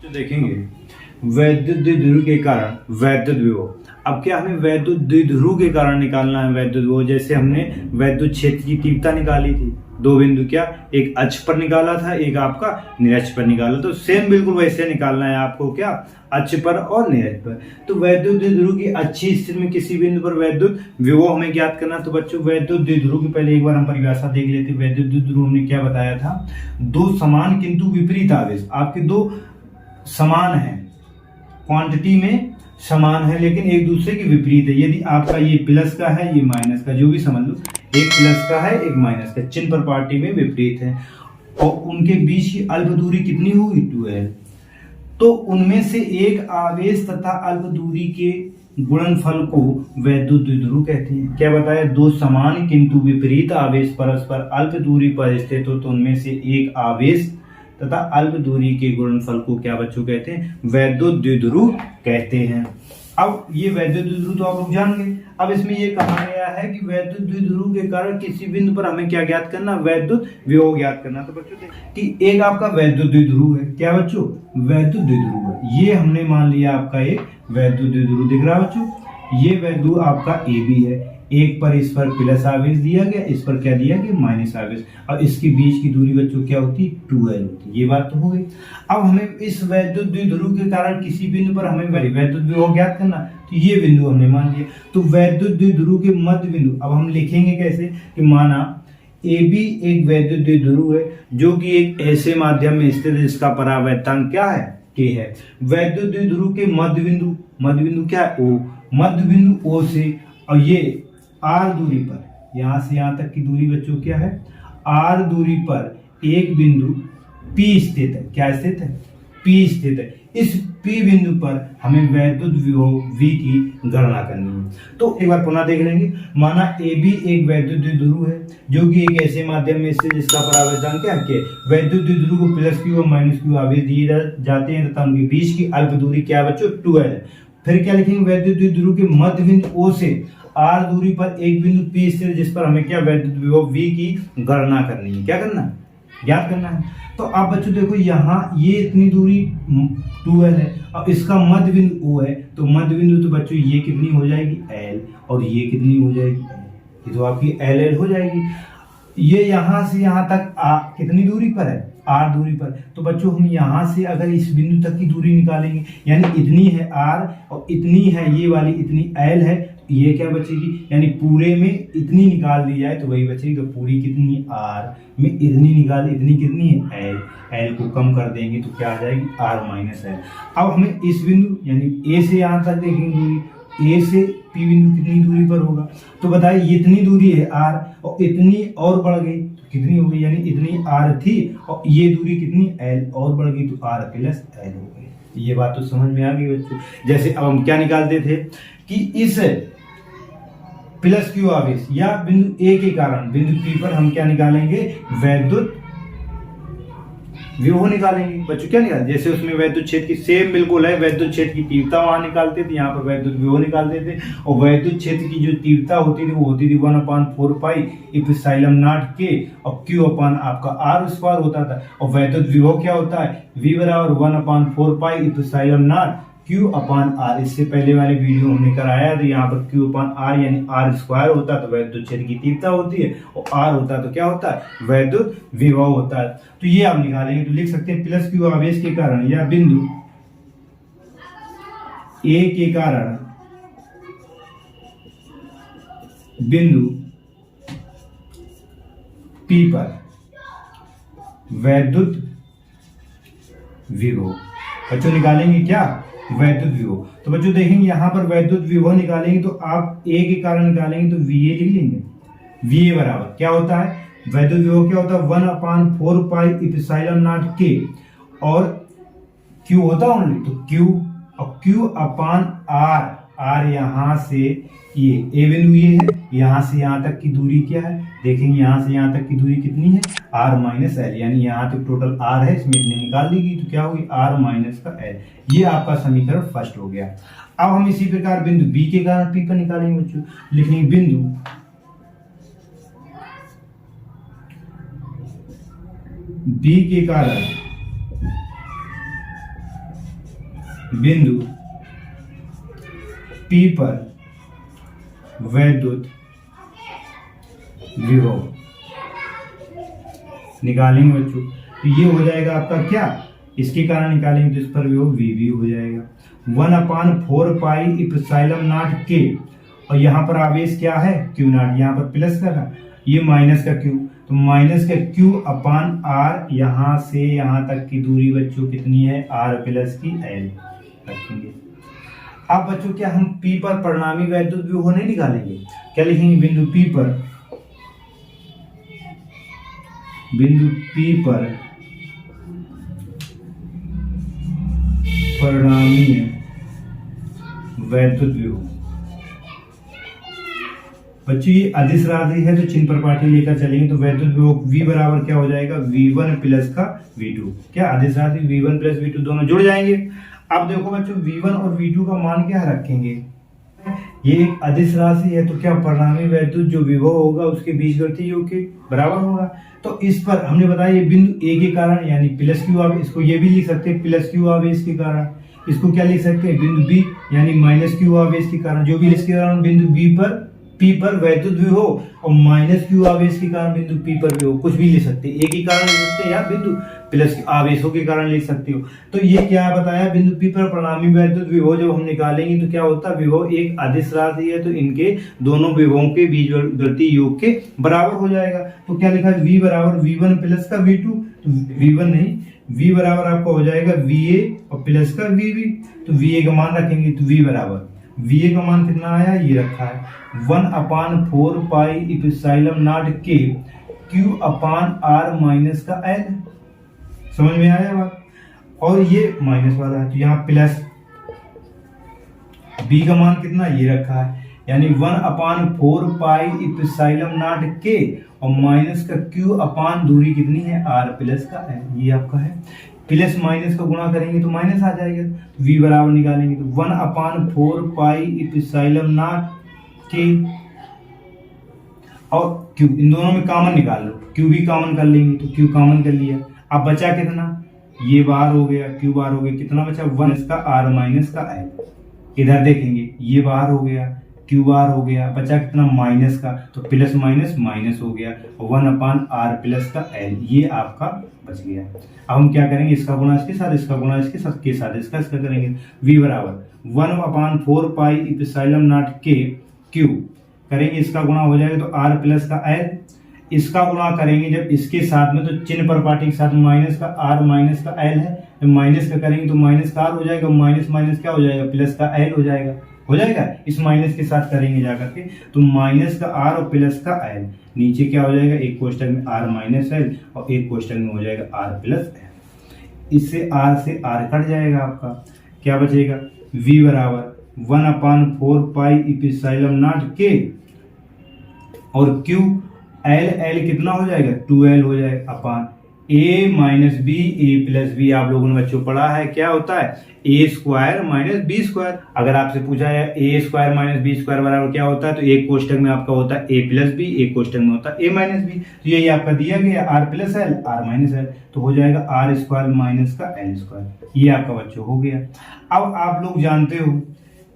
तो देखेंगे वैद्युत द्विध्रुव के कारण वैद्युत विभव। अब क्या हमें वैद्युत द्विध्रुव के कारण निकालना है वैद्युत विभव। जैसे हमने वैद्युत क्षेत्र की तीव्रता निकाली थी, दो बिंदु क्या एक अक्ष पर निकाला था, एक आपका निरक्ष पर निकाला, तो सेम बिल्कुल वैसे निकालना है आपको क्या अक्ष पर और निरक्ष पर। तो वैद्युत द्विध्रुव की अच्छी स्थिति में किसी बिंदु पर वैद्युत विभव हमें ज्ञात करना। तो बच्चों वैद्युत द्विध्रुव की पहले एक बार हम परिभाषा देख लेते हैं। वैद्युत द्विध्रुव हमने क्या बताया था, दो समान किंतु विपरीत आवेश। आपके दो समान है, क्वांटिटी में समान है लेकिन एक दूसरे के विपरीत है। यदि आपका ये प्लस का है ये माइनस का, जो भी समझ लो, एक प्लस का है एक माइनस का, चिन्ह प्रॉपर्टी में विपरीत है और उनके बीच की अल्प दूरी कितनी होगी 2l। तो उनमें से एक आवेश तथा अल्प दूरी के गुणनफल को वैद्युत द्विध्रुव कहते हैं। क्या बताया, दो समान किंतु विपरीत आवेश परस्पर अल्प दूरी पर स्थित हो तो उनमें से एक आवेश तथा अल्प दूरी के गुणनफल को क्या बच्चों कहते हैं, वैद्युत द्विध्रुव कहते हैं। अब ये वैद्युत द्विध्रुव तो आप लोग जान गए। अब इसमें ये कहा गया है कि वैद्युत द्विध्रुव के कारण किसी बिंदु पर हमें क्या ज्ञात करना, वैद्युत विभव ज्ञात करना। तो बच्चों कि एक आपका वैद्युत द्विध्रुव है, क्या बच्चों वैद्युत द्विध्रुव है, ये हमने मान लिया आपका एक वैद्युत द्विध्रुव दिख रहा है बच्चों। ये वैद्युत आपका ए बी है, एक पर इस पर प्लस आवेश दिया गया, इस पर क्या दिया गया माइनस आवेश, और इसके बीच की दूरी बच्चों क्या होती है 2l होती है। ये बात तो हो गई। अब हमें इस वैद्युत द्विध्रुव के कारण किसी बिंदु पर हमें वैद्युत विभव ज्ञात करना, तो ये बिंदु हमने मान लिया। तो वैद्युत द्विध्रुव के मध्य बिंदु अब हम लिखेंगे कैसे कि माना ए बी एक वैद्युत द्विध्रुव है जो कि एक ऐसे माध्यम में स्थित है जिसका परावैत्तांक क्या है k है। वैद्युत द्विध्रुव के मध्य बिंदु क्या है o, मध्य बिंदु o से और ये r दूरी पर, यहां से यहां तक की दूरी बच्चों क्या है r दूरी पर एक बिंदु P स्थित है। क्या स्थित है, P स्थित है। इस P बिंदु पर हमें वैद्युत विभव V की गणना करनी है। तो एक बार पुनः देख लेंगे। माना AB एक वैद्युत द्विध्रुव है जो कि एक ऐसे माध्यम में स्थित जिसका परावैत्तांक क्या है। वैद्युत द्विध्रुव को प्लस Q और माइनस Q आवेश दिए जाते हैं तथा उनके बीच की अल्प दूरी क्या बच्चों 2l है। फिर क्या लिखेंगे, वैद्युत द्विध्रुव के मध्य बिंदु O से r दूरी पर एक बिंदु P स्थित जिस पर हमें क्या वैद्युत विभव V की गणना करनी है। क्या करना है, ज्ञात करना है। तो आप बच्चों देखो यहाँ ये इतनी दूरी 2l है और इसका मध्य बिंदु O है, तो मध्य बिंदु तो बच्चों ये कितनी हो जाएगी l और ये कितनी हो जाएगी l, ये तो आपकी l हो जाएगी। ये यहाँ से यहाँ तक कितनी दूरी पर है r दूरी पर। तो बच्चों हम यहाँ से अगर इस बिंदु तक की दूरी निकालेंगे, यानी इतनी है r और इतनी है ये वाली इतनी l है, ये क्या बचेगी, यानी पूरे में इतनी निकाल दी जाए तो वही बचेगी। तो पूरी कितनी है r में इतनी निकाल, इतनी कितनी है l को कम कर देंगे तो क्या आ जाएगी r माइनस l। अब हमें इस बिंदु यानी a से यहाँ तक देखेंगे दूरी, a से p बिंदु कितनी दूरी पर होगा। तो बताइए इतनी दूरी है r और इतनी और बढ़ गई तो कितनी हो गई, यानी इतनी r थी और ये दूरी कितनी l और बढ़ गई तो r प्लस l हो गई। ये बात तो समझ में आ गई बच्चों। जैसे अब हम क्या निकालते थे कि इस प्लस Q आवेश या बिंदु A के कारण बिंदु P पर हम क्या निकालेंगे, वैद्युत विभव निकालेंगे। बच्चों क्या निकाल, जैसे उसमें वैद्युत क्षेत्र की सेम बिल्कुल है, वैद्युत क्षेत्र की तीव्रता वहां निकालते थे, यहाँ पर वैद्युत विभव निकालते थे। और वैद्युत क्षेत्र की जो तीव्रता होती थी वो होती थी 1/4 पाई एप्सिलॉन नॉट K और Q अपान आपका R स्क्वायर होता था। और वैद्युत विभव क्या होता है, V बराबर 1/4 pi epsilon not Q upon R। इससे पहले वाले वीडियो हमने कराया तो यहाँ पर Q अपान R यानी R स्क्वायर होता है तो वैद्युत क्षेत्र की तीव्रता होती है, और R होता है तो क्या होता है वैद्युत विभव होता है। तो ये आप निकालेंगे तो लिख सकते हैं प्लस Q आवेश के कारण या बिंदु A के कारण बिंदु P पर वैद्युत विभव। बच्चों निकालेंगे क्या, वैद्युत विभव। तो बच्चों देखेंगे यहाँ पर वैद्युत विभव निकालेंगे तो आप A के कारण निकालेंगे तो VA लिख लेंगे। VA बराबर क्या होता है, वैद्युत विभव क्या होता है 1/4 पाई एप्सिलॉन नॉट K और Q होता है ओनली तो Q और Q अपान R। R यहाँ से ये A बिंदु ये है, यहाँ से यहाँ तक की दूरी क्या है, देखेंगे यहाँ से यहाँ तक की दूरी कितनी है R माइनस L, यानी यहाँ तक टोटल R है, इसमें इतनी निकाल ली गई तो क्या होगी R माइनस का L। ये आपका समीकरण फर्स्ट हो गया। अब हम इसी प्रकार बिंदु B के कारण P पर निकालेंगे बच्चों। लिखेंगे बिंदु B के कारण बिंदु P पर वैद्युत विभव निकालेंगे बच्चों। तो ये हो जाएगा आपका क्या, इसके कारण निकालेंगे तो इस पर विभव VV हो जाएगा 1/4 पाई इप्सिलॉन नॉट K, और यहाँ पर आवेश क्या है Q नॉट, यहाँ पर प्लस का था, ये माइनस का Q, तो माइनस का Q अपान R, यहाँ से यहाँ तक की दूरी बच्चों कितनी है R प्लस की L रखेंगे। अब बच्चों क्या हम P पर परिणामी वैद्युत विभव नहीं निकालेंगे, क्या लिखेंगे बिंदु P पर परिणामी वैद्युत विभव। बच्चों ये अदिश राशि है तो चिन्ह प्रपाठी लेकर चलेंगे, तो वैद्युत विभव V बराबर क्या हो जाएगा V1 प्लस का V2, क्या अदिश राशि V1 प्लस V2 दोनों जुड़ जाएंगे। अब देखो बच्चों V1 और V2 का मान क्या रखेंगे, ये एक अदिश राशि है तो क्या परिणामी वैद्युत जो विभव होगा उसके बीजगणितीय योग के बराबर होगा। तो इस पर हमने बताया ये बिंदु A के कारण यानी प्लस Q आवेश, इसको ये भी लिख सकते हैं प्लस Q आवेश के कारण, इसको क्या लिख सकते हैं बिंदु B यानी माइनस Q आवेश के कारण, जो भी इसके कारण बिंदु P पर वैद्युत विभव और माइनस Q आवेश के कारण बिंदु P पर विभव, कुछ भी लिख सकते हैं, A के कारण लिख सकते हैं या बिंदु प्लस आवेशों के कारण लिख सकते हो। तो ये क्या बताया बिंदु P पर परिणामी वैद्युत विभव जब हम निकालेंगे तो क्या होता है, विभव एक अदिश राशि है तो इनके दोनों विभवों के बीजगणितीय योग के बराबर हो जाएगा। तो क्या लिखा है V बराबर V1 प्लस का V2, तो V1 नहीं V बराबर आपका हो जाएगा VA और प्लस का VB, तो VA का मान रखेंगे तो V बराबर VA का मान कितना आया ये रखा है 1/4 pi epsilon naught K Q upon R minus का L, समझ में आया बात। और ये माइनस वाला है तो यहाँ प्लस B का मान कितना ये रखा है यानी 1/4 पाई इप्सिलॉन नॉट K और माइनस का Q अपान दूरी कितनी है R प्लस का L, ये आपका है। प्लस माइनस का गुणा करेंगे तो माइनस आ जाएगा, तो V बराबर निकालेंगे तो 1/4 पाई इप्सिलॉन नॉट K और Q, इन दोनों में कॉमन निकाल लो, Q भी कॉमन कर लेंगे तो Q कॉमन कर लिया। अब बचा कितना, ये बार हो गया Q बार हो गया, कितना बचा 1 इसका R माइनस का L, इधर देखेंगे ये बार हो गया Q बार हो गया, बचा कितना माइनस का, तो प्लस माइनस माइनस हो गया 1/R प्लस का L, ये आपका बच गया। अब हम क्या करेंगे, इसका गुणा इसके साथ, इसका गुणा इसके साथ, के साथ इसका करेंगे। V बराबर 1/4 pi epsilon naught K Q करेंगे, इसका गुणा हो जाएगा तो R प्लस का L, इसका गुणा करेंगे जब इसके साथ में तो चिन्ह प्रपाठी के साथ माइनस का R माइनस का L है, जब माइनस का करेंगे तो माइनस का R हो जाएगा, माइनस माइनस क्या हो जाएगा प्लस का L हो जाएगा इस माइनस के साथ करेंगे जाकर के तो माइनस का R और प्लस का L, नीचे क्या हो जाएगा एक कोष्ठक में R माइनस L और एक कोष्ठक में हो जाएगा R प्लस L, इससे R से R कट जाएगा, आपका क्या बचेगा V बराबर 1/4 पाई इप्सिलॉन नॉट K और Q L कितना हो जाएगा 2L हो जाएगा अपान A minus B A plus B, आप लोगों ने बच्चों पढ़ा है क्या होता है A square minus B square. अगर आपसे पूछा है A square minus B square बराबर क्या होता है तो एक कोष्ठक में आपका होता है A प्लस B, एक कोष्ठक में होता है A माइनस B, तो यही आपका दिया गया R plus L R minus L, तो हो जाएगा R स्क्वायर माइनस का L स्क्वायर, ये आपका बच्चों हो गया। अब आप लोग जानते हो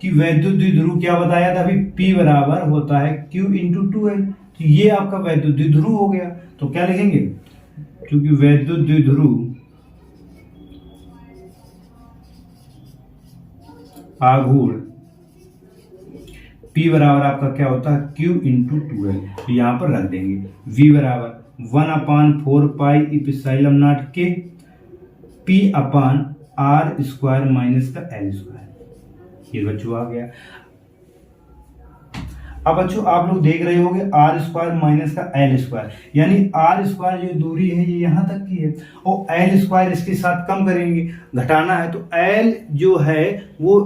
कि वैद्युत द्विध्रुव क्या बताया था अभी, P बराबर होता है Q इंटू 2L, तो ये आपका वैद्युत द्विध्रुव हो गया। तो क्या लिखेंगे, क्योंकि वैद्युत द्विध्रुव आघूर्ण P बराबर आपका क्या होता है Q इंटू 2L, तो यहां पर रख देंगे V बराबर 1/4 pi epsilon naught K P upon R square minus का L स्क्वायर, ये बच्चों आ गया। अब बच्चों आप लोग देख रहे होंगे R स्क्वायर माइनस का L स्क्वायर, यानी R स्क्वायर जो दूरी है ये यहाँ तक की है और L स्क्वायर इसके साथ कम करेंगे, घटाना है, तो L जो है वो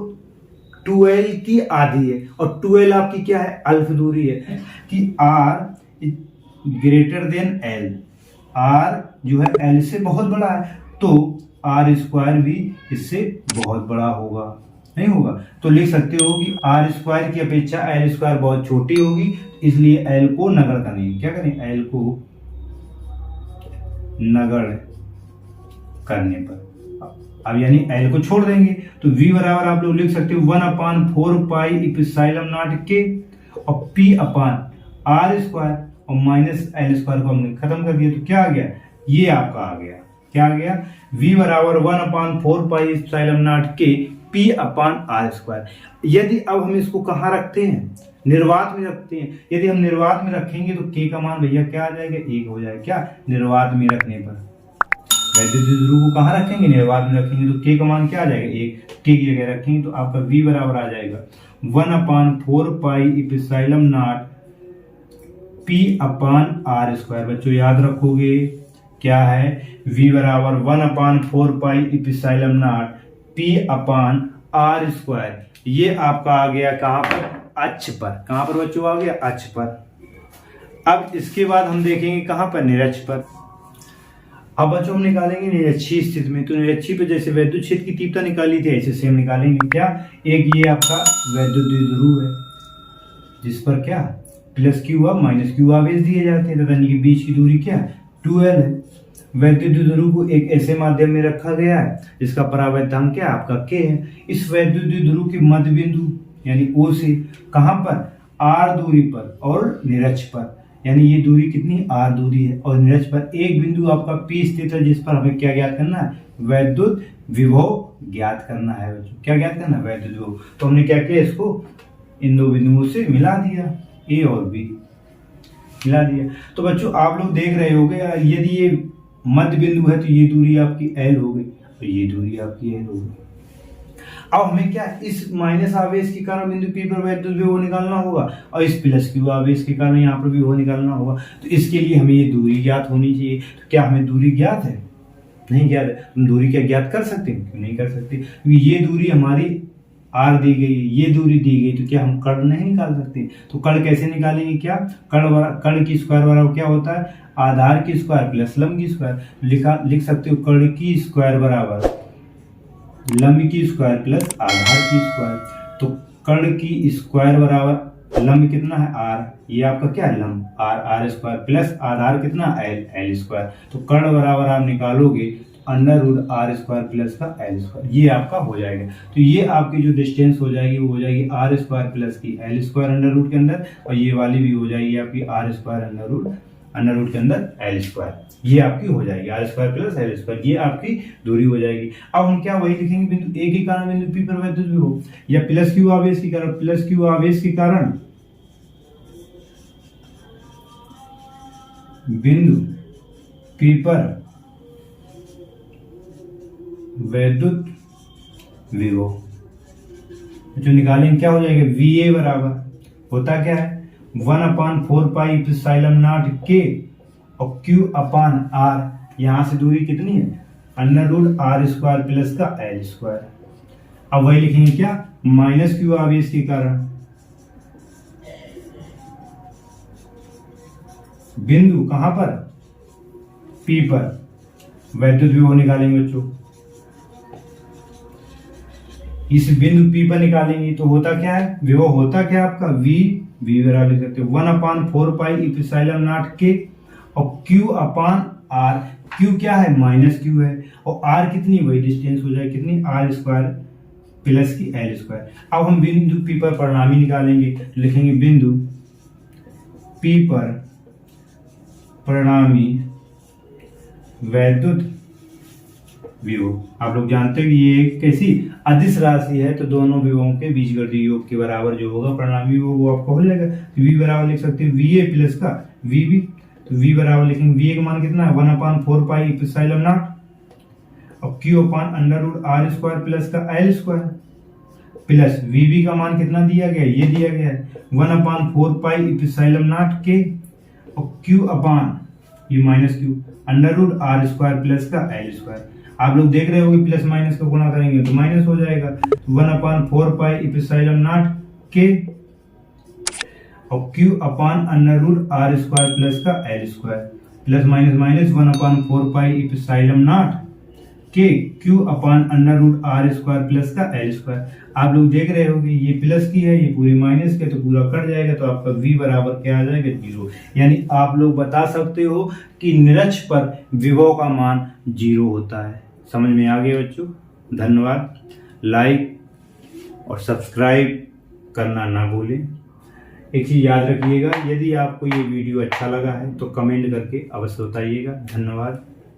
2L की आधी है और 2L आपकी क्या है अल्फ दूरी है कि R greater than L, R जो है L से बहुत बड़ा है तो R स्क्वायर भी इससे बहुत बड़ा होगा, नहीं होगा, तो लिख सकते हो कि R स्क्वायर की अपेक्षा L स्क्वायर बहुत छोटी होगी, इसलिए L को नगण्य करेंगे, क्या करें L को नगण्य करने पर अब यानी एल को छोड़ देंगे तो v बराबर आप लोग लिख सकते हो 1/4 एप्सिलॉन नॉट के और p अपान आर स्क्वायर और माइनस एल स्क्वायर को हमने खत्म कर दिया तो क्या आ गया, ये आपका आ गया, क्या आ गया, v बराबर 1/4 एप्सिलॉन नॉट के p अपान आर स्क्वायर। यदि अब हम इसको कहाँ रखते हैं, निर्वात में रखते हैं, यदि हम निर्वात में रखेंगे तो k का मान भैया क्या आ जाएगा, 1 हो जाएगा। क्या, निर्वात में रखने पर वैद्युत ध्रुव को कहाँ रखेंगे, निर्वात में रखेंगे तो k का मान क्या आ जाएगा, 1, k की जगह रखेंगे तो आपका v बराबर आ जाएगा 1/4 epsilon naught p upon r square. बच्चों याद रखोगे क्या है, v बराबर 1/4 epsilon naught p upon r square. ये आपका आ गया कहाँ पर, अक्ष पर। कहाँ पर बच्चों आ गया, अक्ष पर। अब इसके बाद हम देखेंगे कहाँ पर, निरक्ष पर। अब बच्चों हम निकालेंगे निरक्षीय स्थिति में। तो निरक्षीय पे जैसे वैद्युत क्षेत्र की तीव्रता निकाली थी ऐसे सेम निकालेंगे। क्या, एक ये आपका वैद्युत द्विध्रुव है जिस पर क्या प्लस क्यू व माइनस क्यू आवेश दिए जाते हैं तथा इनके बीच की दूरी क्या 2l है। वैद्युत द्विध्रुव को एक ऐसे माध्यम में रखा गया है जिसका परावैद्यांक क्या आपका k है। इस वैद्युत द्विध्रुव के मध्य बिंदु यानी O से कहाँ पर, r दूरी पर और निरक्ष पर, यानी ये दूरी कितनी r दूरी है और निरक्ष पर एक बिंदु आपका P स्थित है जिस पर हमें क्या ज्ञात करना है, वैद्युत विभव ज्ञात करना है। बच्चों क्या ज्ञात करना है, वैद्युत विभव। तो हमने क्या किया, इसको इन दो बिंदुओं से मिला दिया, A और B मिला दिया। तो बच्चों आप लोग देख रहे होंगे यदि ये मध्य बिंदु है तो ये दूरी आपकी L हो गई और ये दूरी आपकी L हो गई। अब हमें क्या, इस माइनस आवेश के कारण बिंदु P पर वैद्युत विभव निकालना होगा और इस प्लस क्यू आवेश के कारण यहाँ पर विभव निकालना होगा। तो इसके लिए हमें ये दूरी ज्ञात होनी चाहिए। तो क्या हमें दूरी ज्ञात है, नहीं ज्ञात है। हम दूरी क्या ज्ञात कर सकते हैं, क्यों नहीं कर सकते, क्योंकि ये दूरी हमारी r दी गई, ये दूरी दी गई, तो क्या हम कर्ण नहीं निकाल सकते। तो कर्ण कैसे निकालेंगे, क्या कर्ण की स्क्वायर बराबर क्या होता है, आधार की स्क्वायर प्लस लंब की स्क्वायर। लिख सकते हो कर्ण की स्क्वायर बराबर लंब की स्क्वायर प्लस आधार की स्क्वायर। तो कर्ण की स्क्वायर बराबर लंब कितना है r, ये आपका क्या है लंब r स्क्वायर प्लस आधार कितना l स्क्वायर। तो कर्ण बराबर आप निकालोगे √r स्क्वायर प्लस का l स्क्वायर, ये आपका हो जाएगा। तो ये आपकी जो डिस्टेंस हो जाएगी वो हो जाएगी r स्क्वायर प्लस की l स्क्वायर अंडर रूट के अंदर, और ये वाली भी हो जाएगी आपकी r स्क्वायर अंडर रूट के अंदर l स्क्वायर। ये आपकी हो जाएगी r square plus l square, ये आपकी दूरी हो जाएगी। अब हम क्या वही लिखेंगे, बिंदु A के कारण बिंदु P पर वैद्युत विभव या प्लस क्यू आवेश के कारण, प्लस क्यू आवेश के कारण बिंदु P पर वैद्युत विभव जो निकालेंगे क्या हो जाएगा, VA बराबर होता क्या है 1/4 एप्सिलॉन नॉट k और Q अपान R, यहाँ से दूरी कितनी है √r स्क्वायर प्लस का l स्क्वायर। अब वही लिखेंगे क्या, माइनस क्यू आवेश के कारण बिंदु कहां पर P पर वैद्युत विभव निकालेंगे बच्चों। इस बिंदु P पर निकालेंगे तो होता क्या है, विभव होता क्या आपका V बराबर लिख सकते हो 1/4 एप्सिलॉन नॉट k और Q अपान R। Q क्या है, माइनस Q है, और R कितनी, वही डिस्टेंस हो जाए कितनी r स्क्वायर प्लस की l स्क्वायर। अब हम बिंदु P पर परिणामी निकालेंगे तो लिखेंगे बिंदु P पर परिणामी वैद्युत विभव। आप लोग जानते हो कि ये कैसी अदिश राशि है, तो दोनों विभवों के बीजगणितीय योग के बराबर जो होगा परिणामी विभव वो आपको हो जाएगा। तो V बराबर लिख सकते हैं VA प्लस का VB। तो V बराबर लिखेंगे VA का मान कितना है 1/4 एप्सिलॉन नॉट और Q upon √r square plus का l स्क्वायर प्लस VB का मान कितना दिया गया, ये दिया गया है 1/4 एप्सिलॉन नॉट k और Q अपान ये minus Q √r square plus का l स्क्वायर। आप लोग देख रहे होंगे प्लस माइनस को गुणा करेंगे तो माइनस हो जाएगा 1/4 एप्सिलॉन नॉट k और Q upon √r square plus का l square plus minus minus 1/4 epsilon not k Q upon √r square plus का l स्क्वायर। आप लोग देख रहे होंगे ये प्लस की है, ये पूरी माइनस के, तो पूरा कट जाएगा, तो आपका V बराबर क्या आ जाएगा 0। यानी आप लोग बता सकते हो कि निरक्ष पर विभव का मान 0 होता है। समझ में आ गया बच्चों। धन्यवाद। लाइक और सब्सक्राइब करना ना भूलें। एक चीज़ याद रखिएगा, यदि आपको ये वीडियो अच्छा लगा है तो कमेंट करके अवश्य बताइएगा। धन्यवाद।